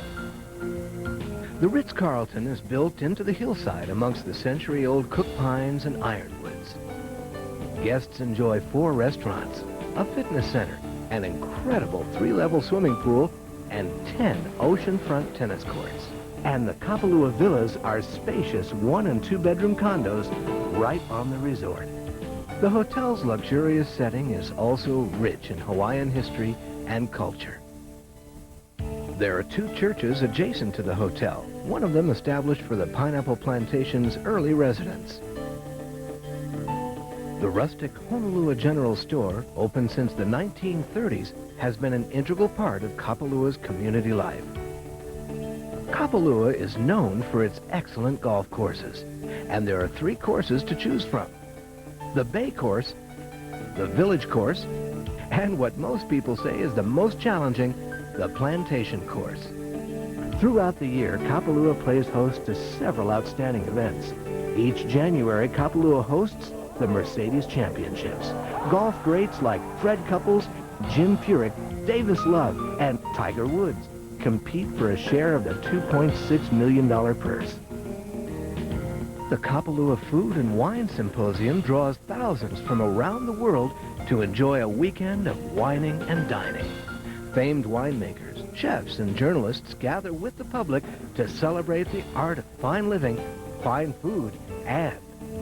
The Ritz-Carlton is built into the hillside amongst the century-old cook pines and ironwoods. Guests enjoy 4 restaurants, a fitness center, an incredible 3-level swimming pool, and 10 oceanfront tennis courts. And the Kapalua villas are spacious 1- and 2-bedroom condos right on the resort. The hotel's luxurious setting is also rich in Hawaiian history and culture. There are 2 churches adjacent to the hotel, one of them established for the Pineapple Plantation's early residents. The rustic Honolulu General Store, open since the 1930s, has been an integral part of Kapalua's community life. Kapalua is known for its excellent golf courses, and there are 3 courses to choose from. The Bay Course, the Village Course, and what most people say is the most challenging, the Plantation Course. Throughout the year, Kapalua plays host to several outstanding events. Each January, Kapalua hosts the Mercedes Championships. Golf greats like Fred Couples, Jim Furyk, Davis Love, and Tiger Woods compete for a share of the $2.6 million purse. The Kapalua Food and Wine Symposium draws thousands from around the world to enjoy a weekend of wining and dining. Famed winemakers, chefs, and journalists gather with the public to celebrate the art of fine living, fine food, and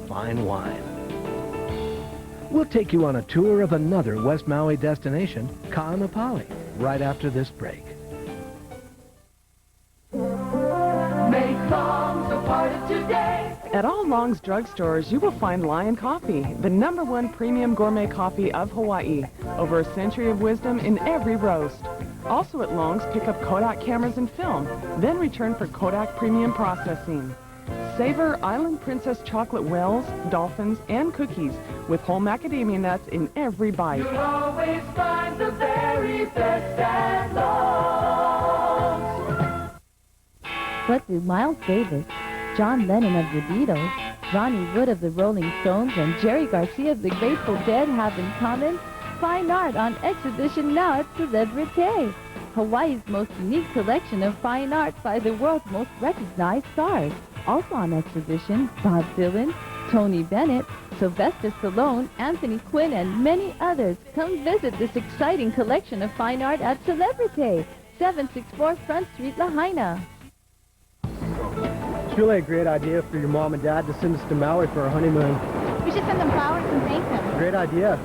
fine wine. We'll take you on a tour of another West Maui destination, Ka'anapali, right after this break. Make songs a part of today. At all Long's drugstores, you will find Lion Coffee, the #1 premium gourmet coffee of Hawaii. Over a century of wisdom in every roast. Also at Long's, pick up Kodak cameras and film, then return for Kodak premium processing. Savor Island Princess chocolate whales, dolphins, and cookies with whole macadamia nuts in every bite. You'll always find the very best at Long's. What do Miles Davis, John Lennon of the Beatles, Ronnie Wood of the Rolling Stones, and Jerry Garcia of the Grateful Dead have in common? Fine art on exhibition now at Celebrity, Hawaii's most unique collection of fine art by the world's most recognized stars. Also on exhibition, Bob Dylan, Tony Bennett, Sylvester Stallone, Anthony Quinn, and many others. Come visit this exciting collection of fine art at Celebrity, 764 Front Street, Lahaina. It's really a great idea for your mom and dad to send us to Maui for our honeymoon. We should send them flowers and thank them. Great idea.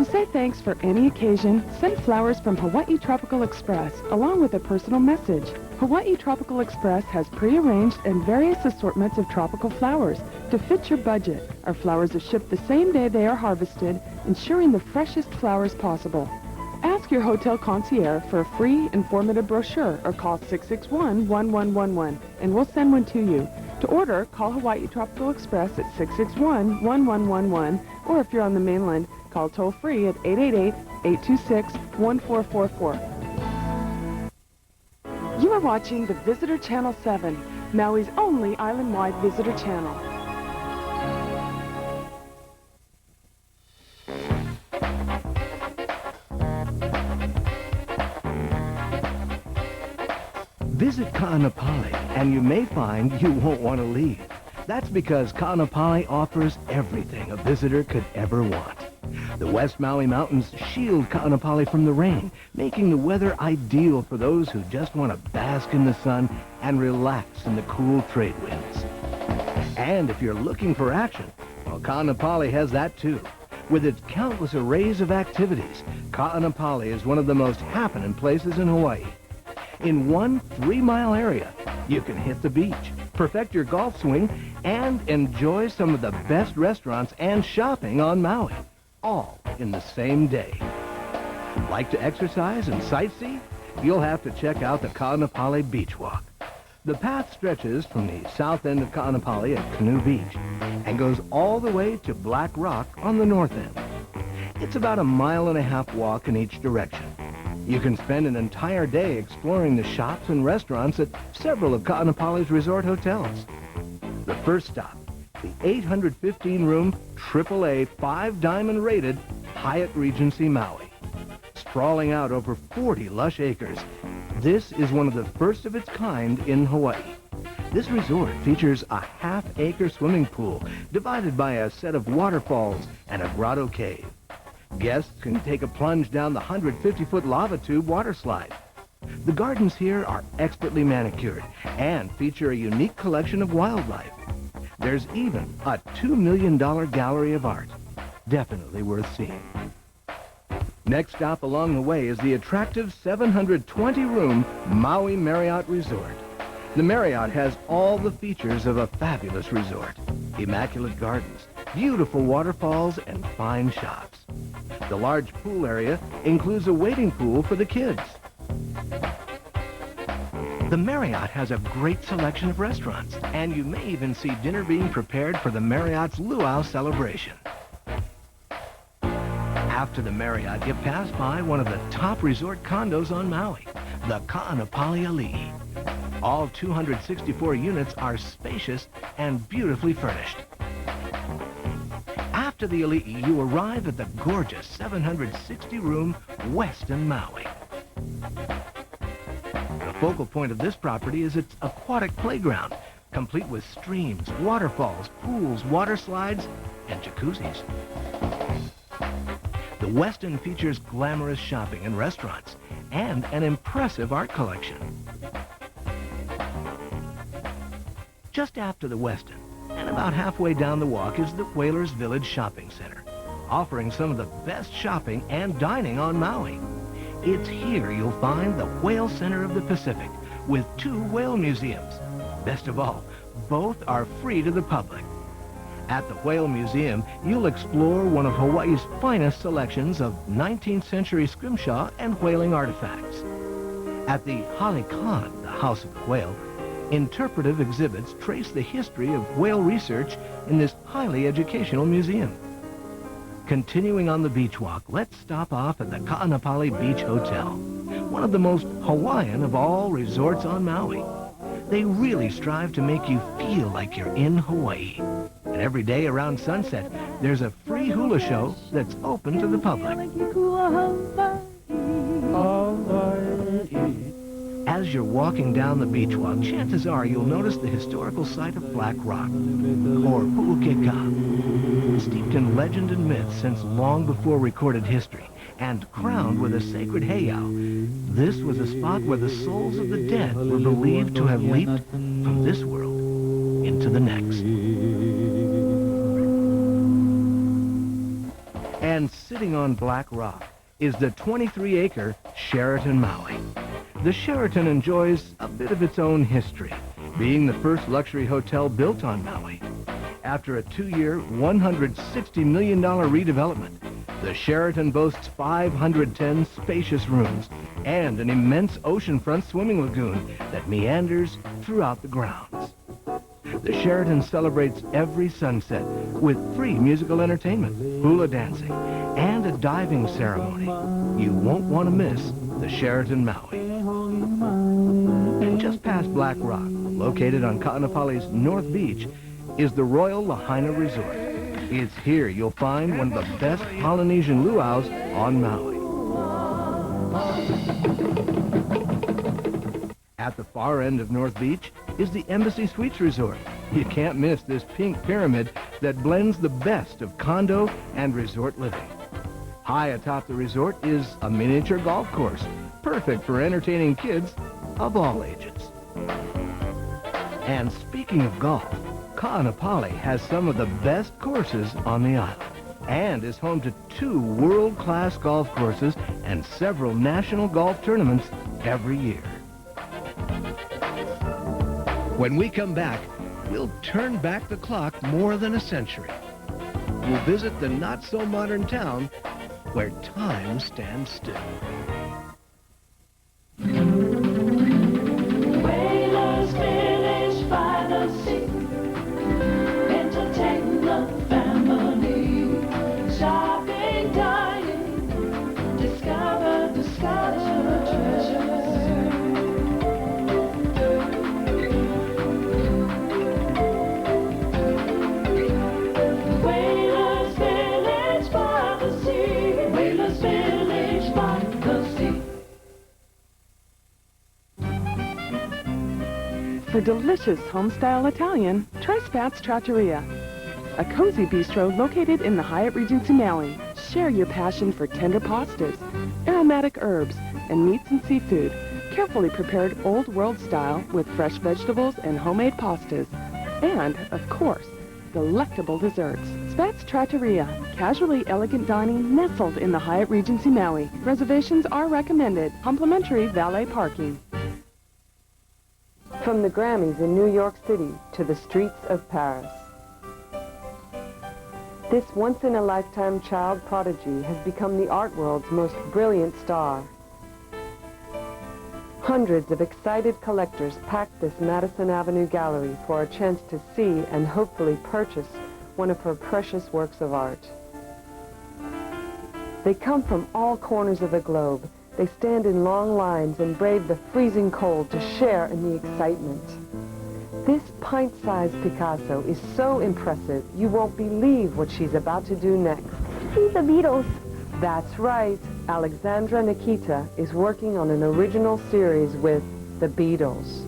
To say thanks for any occasion, send flowers from Hawaii Tropical Express, along with a personal message. Hawaii Tropical Express has pre-arranged and various assortments of tropical flowers to fit your budget. Our flowers are shipped the same day they are harvested, ensuring the freshest flowers possible. Ask your hotel concierge for a free, informative brochure or call 661-1111, and we'll send one to you. To order, call Hawaii Tropical Express at 661-1111, or if you're on the mainland, call toll-free at 888-826-1444. You are watching the Visitor Channel 7, Maui's only island-wide visitor channel. Visit Ka'anapali, and you may find you won't want to leave. That's because Ka'anapali offers everything a visitor could ever want. The West Maui Mountains shield Ka'anapali from the rain, making the weather ideal for those who just want to bask in the sun and relax in the cool trade winds. And if you're looking for action, well, Ka'anapali has that too. With its countless arrays of activities, Ka'anapali is one of the most happening places in Hawaii. In one 3-mile area, you can hit the beach, perfect your golf swing, and enjoy some of the best restaurants and shopping on Maui, all in the same day. Like to exercise and sightsee? You'll have to check out the Ka'anapali Beach Walk. The path stretches from the south end of Ka'anapali at Canoe Beach and goes all the way to Black Rock on the north end. It's about a 1.5-mile walk in each direction. You can spend an entire day exploring the shops and restaurants at several of Ka'anapali's resort hotels. The first stop, the 815-room, AAA 5-diamond rated Hyatt Regency Maui. Sprawling out over 40 lush acres, this is one of the first of its kind in Hawaii. This resort features a half-acre swimming pool divided by a set of waterfalls and a grotto cave. Guests can take a plunge down the 150-foot lava tube water slide. The gardens here are expertly manicured and feature a unique collection of wildlife. There's even a $2 million gallery of art. Definitely worth seeing. Next stop along the way is the attractive 720-room Maui Marriott Resort. The Marriott has all the features of a fabulous resort. Immaculate gardens, beautiful waterfalls, and fine shops. The large pool area includes a wading pool for the kids. The Marriott has a great selection of restaurants, and you may even see dinner being prepared for the Marriott's Luau celebration. After the Marriott, you pass by one of the top resort condos on Maui, the Ka'anapali Ali'i. All 264 units are spacious and beautifully furnished. After the Ali'i, you arrive at the gorgeous 760-room Westin Maui. The focal point of this property is its aquatic playground, complete with streams, waterfalls, pools, water slides, and jacuzzis. The Westin features glamorous shopping and restaurants, and an impressive art collection. Just after the Westin, and about halfway down the walk, is the Whalers Village Shopping Center, offering some of the best shopping and dining on Maui. It's here you'll find the Whale Center of the Pacific, with 2 whale museums. Best of all, both are free to the public. At the Whale Museum, you'll explore one of Hawaii's finest selections of 19th century scrimshaw and whaling artifacts. At the Halikan, the House of the Whale, interpretive exhibits trace the history of whale research in this highly educational museum. Continuing on the beach walk, let's stop off at the Ka'anapali Beach Hotel, one of the most Hawaiian of all resorts on Maui. They really strive to make you feel like you're in Hawaii. And every day around sunset, there's a free hula show that's open to the public. As you're walking down the beach walk, chances are you'll notice the historical site of Black Rock, or Pu'ukeka, steeped in legend and myth since long before recorded history, and crowned with a sacred heiau. This was a spot where the souls of the dead were believed to have leaped from this world into the next. And sitting on Black Rock is the 23-acre Sheraton Maui. The Sheraton enjoys a bit of its own history, being the first luxury hotel built on Maui. After a 2-year, $160 million redevelopment, the Sheraton boasts 510 spacious rooms and an immense oceanfront swimming lagoon that meanders throughout the grounds. The Sheraton celebrates every sunset with free musical entertainment, hula dancing, and a diving ceremony. You won't want to miss the Sheraton Maui. And just past Black Rock, located on Ka'anapali's North Beach, is the Royal Lahaina Resort. It's here you'll find one of the best Polynesian luau's on Maui. At the far end of North Beach is the Embassy Suites Resort. You can't miss this pink pyramid that blends the best of condo and resort living. High atop the resort is a miniature golf course, perfect for entertaining kids of all ages. And speaking of golf, Ka'anapali has some of the best courses on the island and is home to 2 world-class golf courses and several national golf tournaments every year. When we come back, we'll turn back the clock more than a century. We'll visit the not-so-modern town where time stands still. Whalers Village by the sea. Entertain the family. Shopping, dining. Discover treasures. Whalers Village by the sea. Whalers Village by the sea. For delicious home-style Italian, try Spat's Trattoria, a cozy bistro located in the Hyatt Regency Maui. Share your passion for tender pastas, aromatic herbs, and meats and seafood, carefully prepared old-world style with fresh vegetables and homemade pastas. And, of course, delectable desserts. Spat's Trattoria, casually elegant dining nestled in the Hyatt Regency Maui. Reservations are recommended. Complimentary valet parking. From the Grammys in New York City to the streets of Paris. This once-in-a-lifetime child prodigy has become the art world's most brilliant star. Hundreds of excited collectors packed this Madison Avenue gallery for a chance to see and hopefully purchase one of her precious works of art. They come from all corners of the globe. They stand in long lines and brave the freezing cold to share in the excitement. This pint-sized Picasso is so impressive, you won't believe what she's about to do next. See the Beatles. That's right. Alexandra Nikita is working on an original series with the Beatles.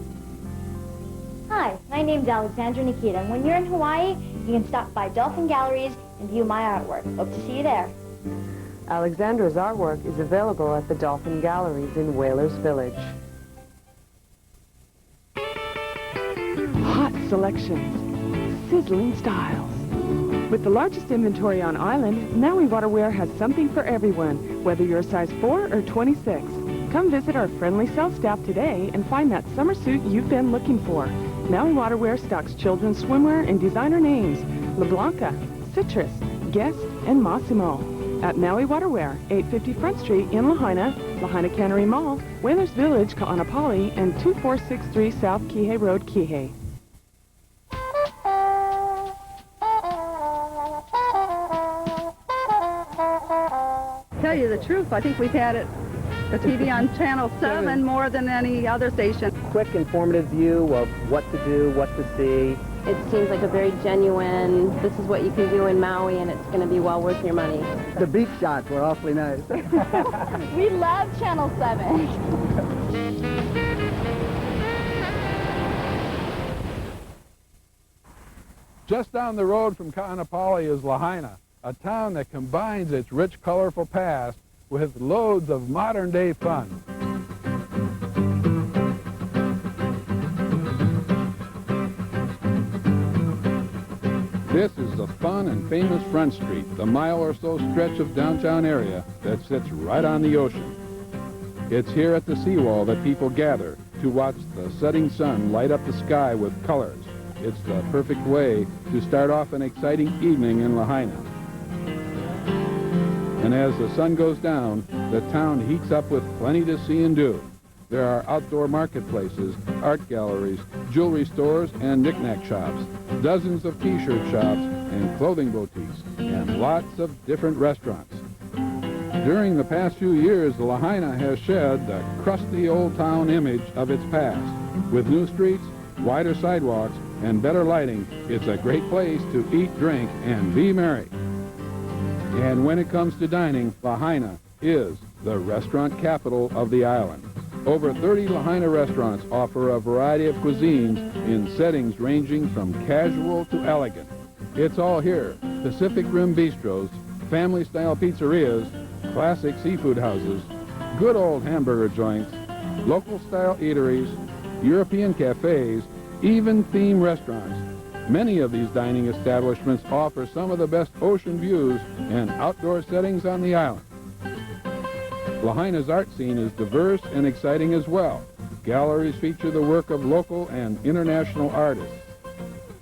Hi, my name's Alexandra Nikita, and when you're in Hawaii, you can stop by Dolphin Galleries and view my artwork. Hope to see you there. Alexandra's artwork is available at the Dolphin Galleries in Whalers Village. Hot selections, sizzling styles. With the largest inventory on island, Maui Waterwear has something for everyone, whether you're a size 4 or 26. Come visit our friendly sales staff today and find that summer suit you've been looking for. Maui Waterwear stocks children's swimwear and designer names, La Blanca, Citrus, Guest, and Massimo. At Maui Waterwear, 850 Front Street in Lahaina, Lahaina Cannery Mall, Whalers Village, Ka'anapali, and 2463 South Kihei Road, Kihei. Tell you the truth, I think we've had the TV on Channel 7 more than any other station. Quick, informative view of what to do, what to see. It seems like a very genuine, this is what you can do in Maui and it's going to be well worth your money. The beach shots were awfully nice. We love Channel 7. Just down the road from Ka'anapali is Lahaina, a town that combines its rich, colorful past with loads of modern-day fun. This is the fun and famous Front Street, the mile or so stretch of downtown area that sits right on the ocean. It's here at the seawall that people gather to watch the setting sun light up the sky with colors. It's the perfect way to start off an exciting evening in Lahaina. And as the sun goes down, the town heats up with plenty to see and do. There are outdoor marketplaces, art galleries, jewelry stores, and knick-knack shops, dozens of t-shirt shops and clothing boutiques, and lots of different restaurants. During the past few years, Lahaina has shed the crusty old town image of its past. With new streets, wider sidewalks, and better lighting, it's a great place to eat, drink, and be merry. And when it comes to dining, Lahaina is the restaurant capital of the island. Over 30 Lahaina restaurants offer a variety of cuisines in settings ranging from casual to elegant. It's all here: Pacific Rim bistros, family-style pizzerias, classic seafood houses, good old hamburger joints, local-style eateries, European cafes, even theme restaurants. Many of these dining establishments offer some of the best ocean views and outdoor settings on the island. Lahaina's art scene is diverse and exciting as well. Galleries feature the work of local and international artists.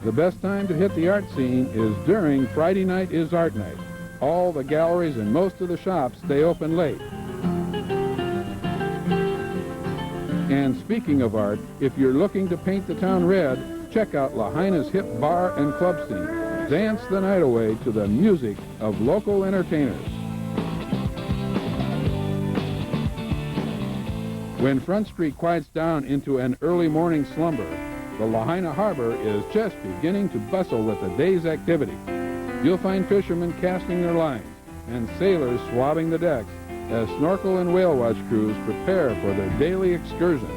The best time to hit the art scene is during Friday night is art night. All the galleries and most of the shops stay open late. And speaking of art, if you're looking to paint the town red, check out Lahaina's hip bar and club scene. Dance the night away to the music of local entertainers. When Front Street quiets down into an early morning slumber, the Lahaina harbor is just beginning to bustle with the day's activity. You'll find fishermen casting their lines and sailors swabbing the decks as snorkel and whale watch crews prepare for their daily excursions.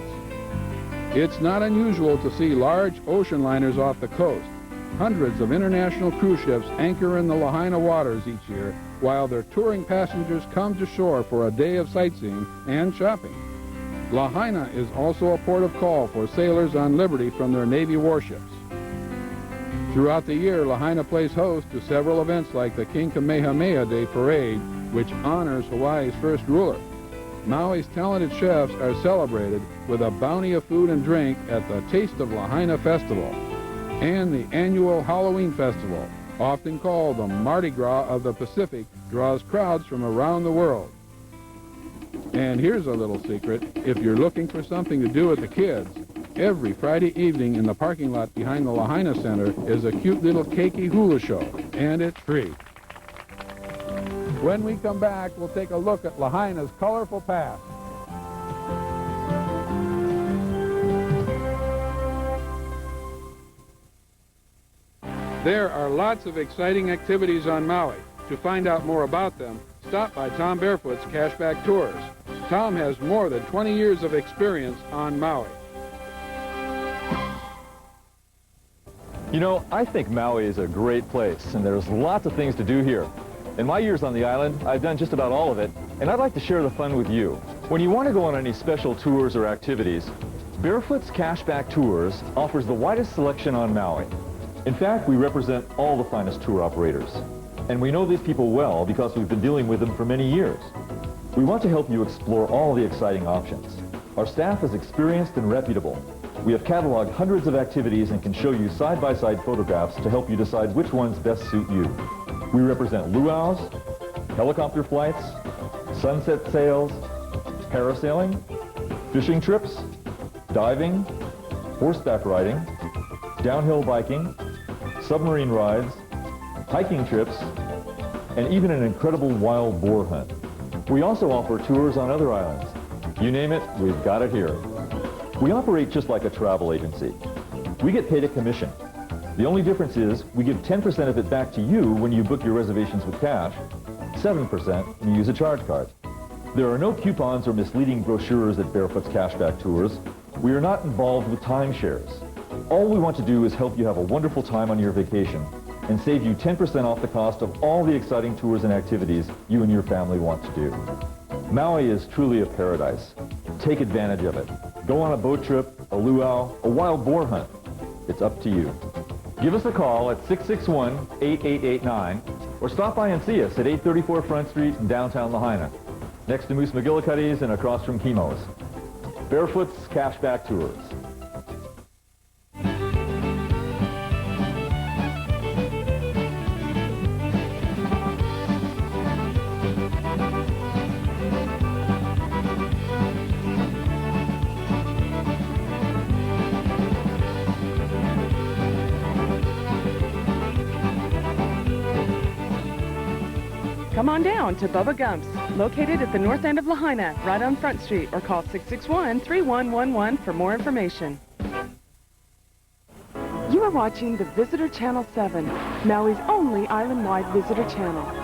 It's not unusual to see large ocean liners off the coast. Hundreds of international cruise ships anchor in the Lahaina waters each year, while their touring passengers come to shore for a day of sightseeing and shopping. Lahaina is also a port of call for sailors on liberty from their Navy warships. Throughout the year, Lahaina plays host to several events like the King Kamehameha Day Parade, which honors Hawaii's first ruler. Maui's talented chefs are celebrated with a bounty of food and drink at the Taste of Lahaina Festival and the annual Halloween Festival, often called the Mardi Gras of the Pacific, draws crowds from around the world. And here's a little secret: if you're looking for something to do with the kids, every Friday evening in the parking lot behind the Lahaina Center is a cute little keiki hula show, and it's free. When we come back, we'll take a look at Lahaina's colorful past. There are lots of exciting activities on Maui. To find out more about them, stop by Tom Barefoot's Cashback Tours. Tom has more than 20 years of experience on Maui. You know, I think Maui is a great place, and there's lots of things to do here. In my years on the island, I've done just about all of it, and I'd like to share the fun with you. When you want to go on any special tours or activities, Barefoot's Cashback Tours offers the widest selection on Maui. In fact, we represent all the finest tour operators. And we know these people well because we've been dealing with them for many years. We want to help you explore all the exciting options. Our staff is experienced and reputable. We have cataloged hundreds of activities and can show you side-by-side photographs to help you decide which ones best suit you. We represent luau's, helicopter flights, sunset sails, parasailing, fishing trips, diving, horseback riding, downhill biking, submarine rides, hiking trips, and even an incredible wild boar hunt. We also offer tours on other islands. You name it, we've got it here. We operate just like a travel agency. We get paid a commission. The only difference is we give 10% of it back to you when you book your reservations with cash, 7% when you use a charge card. There are no coupons or misleading brochures at Barefoot's Cashback Tours. We are not involved with timeshares. All we want to do is help you have a wonderful time on your vacation and save you 10% off the cost of all the exciting tours and activities you and your family want to do. Maui is truly a paradise. Take advantage of it. Go on a boat trip, a luau, a wild boar hunt. It's up to you. Give us a call at 661-8889 or stop by and see us at 834 Front Street in downtown Lahaina, next to Moose McGillicuddy's and across from Chemo's. Barefoot's Cashback Tours. Come on down to Bubba Gump's, located at the north end of Lahaina, right on Front Street, or call 661-3111 for more information. You are watching the Visitor Channel 7, Maui's only island-wide visitor channel.